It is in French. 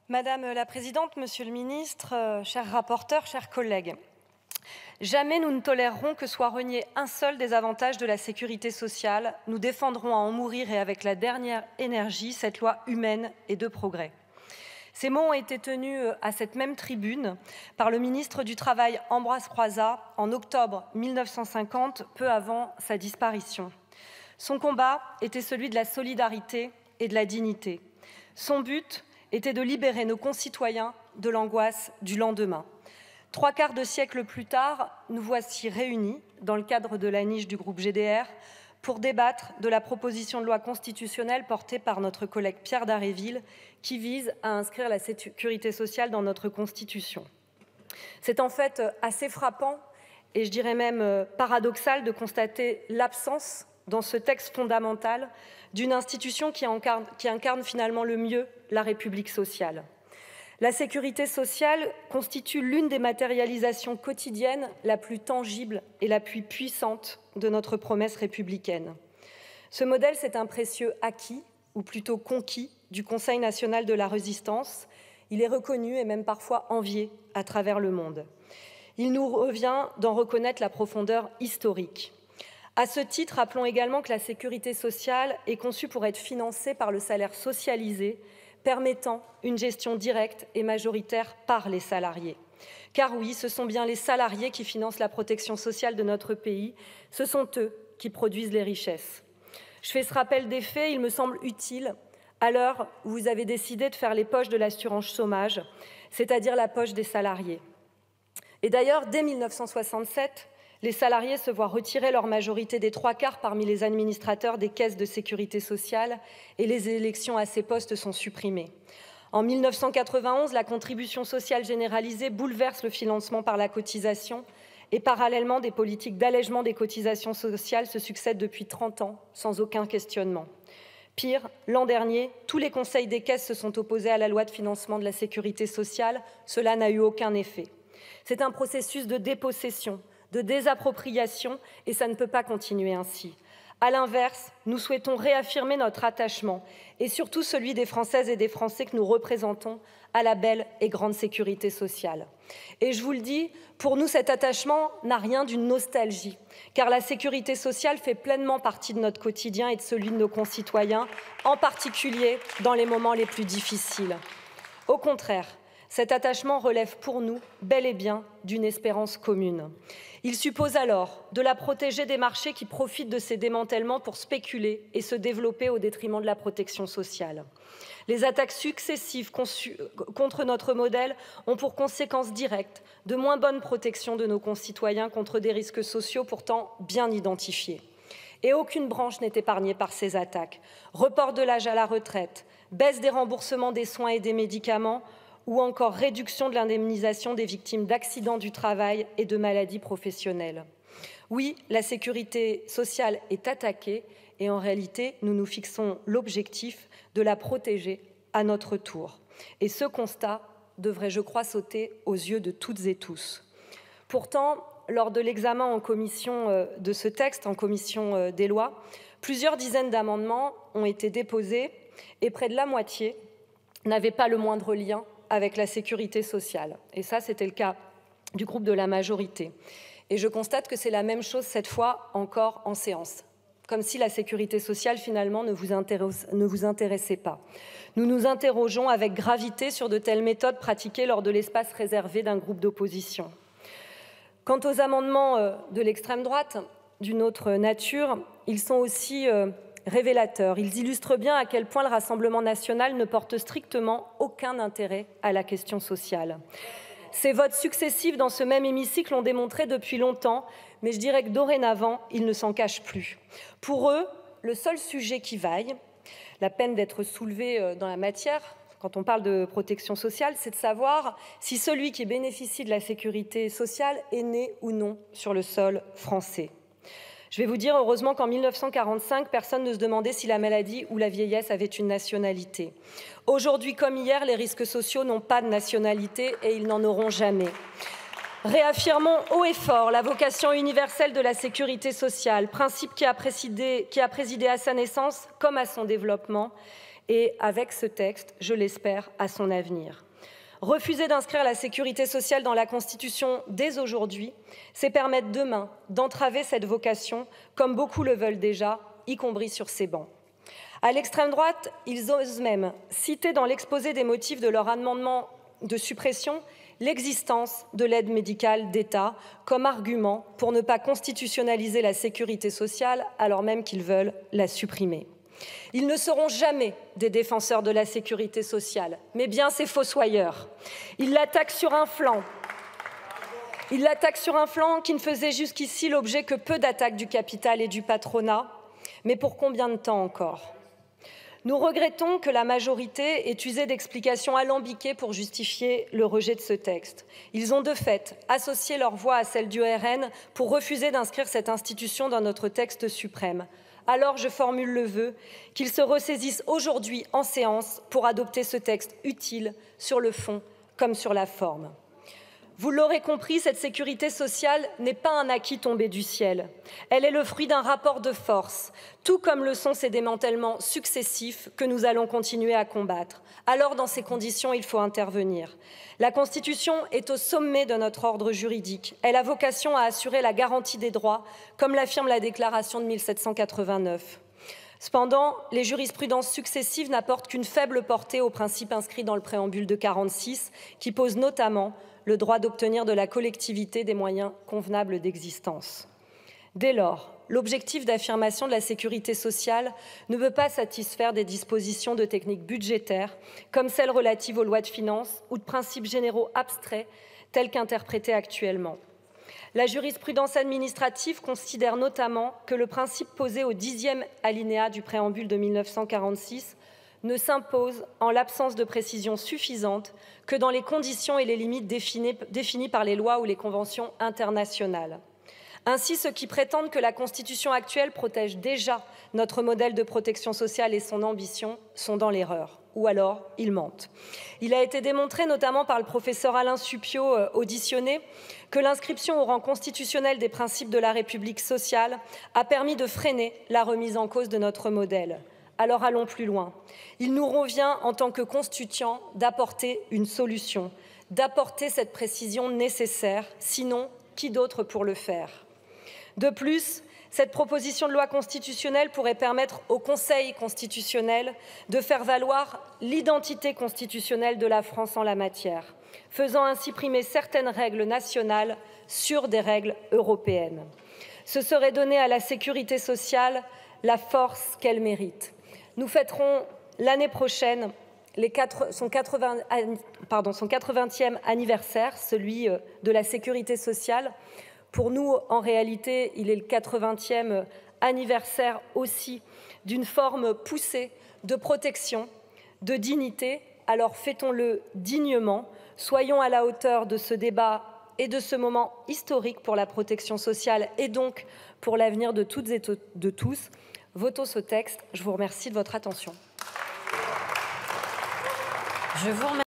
Madame la Présidente, Monsieur le Ministre, chers rapporteurs, chers collègues, jamais nous ne tolérerons que soit renié un seul des avantages de la sécurité sociale. Nous défendrons à en mourir et avec la dernière énergie cette loi humaine et de progrès. Ces mots ont été tenus à cette même tribune par le ministre du Travail Ambroise Croizat en octobre 1950, peu avant sa disparition. Son combat était celui de la solidarité et de la dignité. Son but était de libérer nos concitoyens de l'angoisse du lendemain. 3/4 de siècle plus tard, nous voici réunis dans le cadre de la niche du groupe GDR pour débattre de la proposition de loi constitutionnelle portée par notre collègue Pierre Dharréville qui vise à inscrire la sécurité sociale dans notre Constitution. C'est en fait assez frappant et je dirais même paradoxal de constater l'absence dans ce texte fondamental d'une institution qui incarne finalement le mieux la République sociale. La sécurité sociale constitue l'une des matérialisations quotidiennes la plus tangible et la plus puissante de notre promesse républicaine. Ce modèle, c'est un précieux acquis, ou plutôt conquis, du Conseil national de la résistance. Il est reconnu et même parfois envié à travers le monde. Il nous revient d'en reconnaître la profondeur historique. À ce titre, rappelons également que la sécurité sociale est conçue pour être financée par le salaire socialisé, permettant une gestion directe et majoritaire par les salariés. Car oui, ce sont bien les salariés qui financent la protection sociale de notre pays, ce sont eux qui produisent les richesses. Je fais ce rappel des faits, il me semble utile, à l'heure où vous avez décidé de faire les poches de l'assurance chômage, c'est-à-dire la poche des salariés. Et d'ailleurs, dès 1967, les salariés se voient retirer leur majorité des 3/4 parmi les administrateurs des caisses de sécurité sociale et les élections à ces postes sont supprimées. En 1991, la contribution sociale généralisée bouleverse le financement par la cotisation et parallèlement, des politiques d'allègement des cotisations sociales se succèdent depuis 30 ans sans aucun questionnement. Pire, l'an dernier, tous les conseils des caisses se sont opposés à la loi de financement de la sécurité sociale. Cela n'a eu aucun effet. C'est un processus de dépossession, de désappropriation et ça ne peut pas continuer ainsi. À l'inverse, nous souhaitons réaffirmer notre attachement et surtout celui des Françaises et des Français que nous représentons à la belle et grande sécurité sociale. Et je vous le dis, pour nous, cet attachement n'a rien d'une nostalgie, car la sécurité sociale fait pleinement partie de notre quotidien et de celui de nos concitoyens, en particulier dans les moments les plus difficiles. Au contraire, cet attachement relève pour nous bel et bien d'une espérance commune. Il suppose alors de la protéger des marchés qui profitent de ces démantèlements pour spéculer et se développer au détriment de la protection sociale. Les attaques successives contre notre modèle ont pour conséquence directe de moins bonne protection de nos concitoyens contre des risques sociaux pourtant bien identifiés. Et aucune branche n'est épargnée par ces attaques. Report de l'âge à la retraite, baisse des remboursements des soins et des médicaments, ou encore réduction de l'indemnisation des victimes d'accidents du travail et de maladies professionnelles. Oui, la sécurité sociale est attaquée et en réalité, nous nous fixons l'objectif de la protéger à notre tour. Et ce constat devrait, je crois, sauter aux yeux de toutes et tous. Pourtant, lors de l'examen en commission de ce texte, en commission des lois, plusieurs dizaines d'amendements ont été déposés et près de la moitié n'avaient pas le moindre lien avec la sécurité sociale. Et ça, c'était le cas du groupe de la majorité. Et je constate que c'est la même chose cette fois encore en séance, comme si la sécurité sociale finalement ne vous intéressait pas. Nous nous interrogeons avec gravité sur de telles méthodes pratiquées lors de l'espace réservé d'un groupe d'opposition. Quant aux amendements de l'extrême droite, d'une autre nature, ils sont aussi révélateurs. Ils illustrent bien à quel point le Rassemblement national ne porte strictement aucun intérêt à la question sociale. Ces votes successifs dans ce même hémicycle l'ont démontré depuis longtemps, mais je dirais que dorénavant, ils ne s'en cachent plus. Pour eux, le seul sujet qui vaille, la peine d'être soulevé dans la matière, quand on parle de protection sociale, c'est de savoir si celui qui bénéficie de la sécurité sociale est né ou non sur le sol français. Je vais vous dire, heureusement qu'en 1945, personne ne se demandait si la maladie ou la vieillesse avait une nationalité. Aujourd'hui comme hier, les risques sociaux n'ont pas de nationalité et ils n'en auront jamais. Réaffirmons haut et fort la vocation universelle de la sécurité sociale, principe qui a présidé à sa naissance comme à son développement, et, avec ce texte, je l'espère, à son avenir. Refuser d'inscrire la sécurité sociale dans la Constitution dès aujourd'hui, c'est permettre demain d'entraver cette vocation, comme beaucoup le veulent déjà, y compris sur ces bancs. À l'extrême droite, ils osent même citer dans l'exposé des motifs de leur amendement de suppression l'existence de l'aide médicale d'État comme argument pour ne pas constitutionnaliser la sécurité sociale alors même qu'ils veulent la supprimer. Ils ne seront jamais des défenseurs de la sécurité sociale, mais bien ces fossoyeurs. Ils l'attaquent sur un flanc. Ils l'attaquent sur un flanc qui ne faisait jusqu'ici l'objet que peu d'attaques du capital et du patronat. Mais pour combien de temps encore ? Nous regrettons que la majorité ait usé d'explications alambiquées pour justifier le rejet de ce texte. Ils ont de fait associé leur voix à celle du RN pour refuser d'inscrire cette institution dans notre texte suprême. Alors je formule le vœu qu'ils se ressaisissent aujourd'hui en séance pour adopter ce texte utile sur le fond comme sur la forme. Vous l'aurez compris, cette sécurité sociale n'est pas un acquis tombé du ciel. Elle est le fruit d'un rapport de force, tout comme le sont ces démantèlements successifs que nous allons continuer à combattre. Alors, dans ces conditions, il faut intervenir. La Constitution est au sommet de notre ordre juridique. Elle a vocation à assurer la garantie des droits, comme l'affirme la Déclaration de 1789. Cependant, les jurisprudences successives n'apportent qu'une faible portée aux principes inscrits dans le préambule de 1946, qui pose notamment le droit d'obtenir de la collectivité des moyens convenables d'existence. Dès lors, l'objectif d'affirmation de la sécurité sociale ne peut pas satisfaire des dispositions de techniques budgétaires comme celles relatives aux lois de finances ou de principes généraux abstraits tels qu'interprétés actuellement. La jurisprudence administrative considère notamment que le principe posé au 10e alinéa du préambule de 1946 ne s'impose en l'absence de précision suffisante que dans les conditions et les limites définies par les lois ou les conventions internationales. Ainsi, ceux qui prétendent que la Constitution actuelle protège déjà notre modèle de protection sociale et son ambition sont dans l'erreur, ou alors ils mentent. Il a été démontré notamment par le professeur Alain Supiot auditionné que l'inscription au rang constitutionnel des principes de la République sociale a permis de freiner la remise en cause de notre modèle. Alors allons plus loin. Il nous revient, en tant que constituants, d'apporter une solution, d'apporter cette précision nécessaire, sinon, qui d'autre pour le faire ? De plus, cette proposition de loi constitutionnelle pourrait permettre au Conseil constitutionnel de faire valoir l'identité constitutionnelle de la France en la matière, faisant ainsi primer certaines règles nationales sur des règles européennes. Ce serait donner à la sécurité sociale la force qu'elle mérite. Nous fêterons l'année prochaine son 80e anniversaire, celui de la sécurité sociale. Pour nous, en réalité, il est le 80e anniversaire aussi d'une forme poussée de protection, de dignité. Alors fêtons-le dignement, soyons à la hauteur de ce débat et de ce moment historique pour la protection sociale et donc pour l'avenir de toutes et de tous. Votons ce texte. Je vous remercie de votre attention.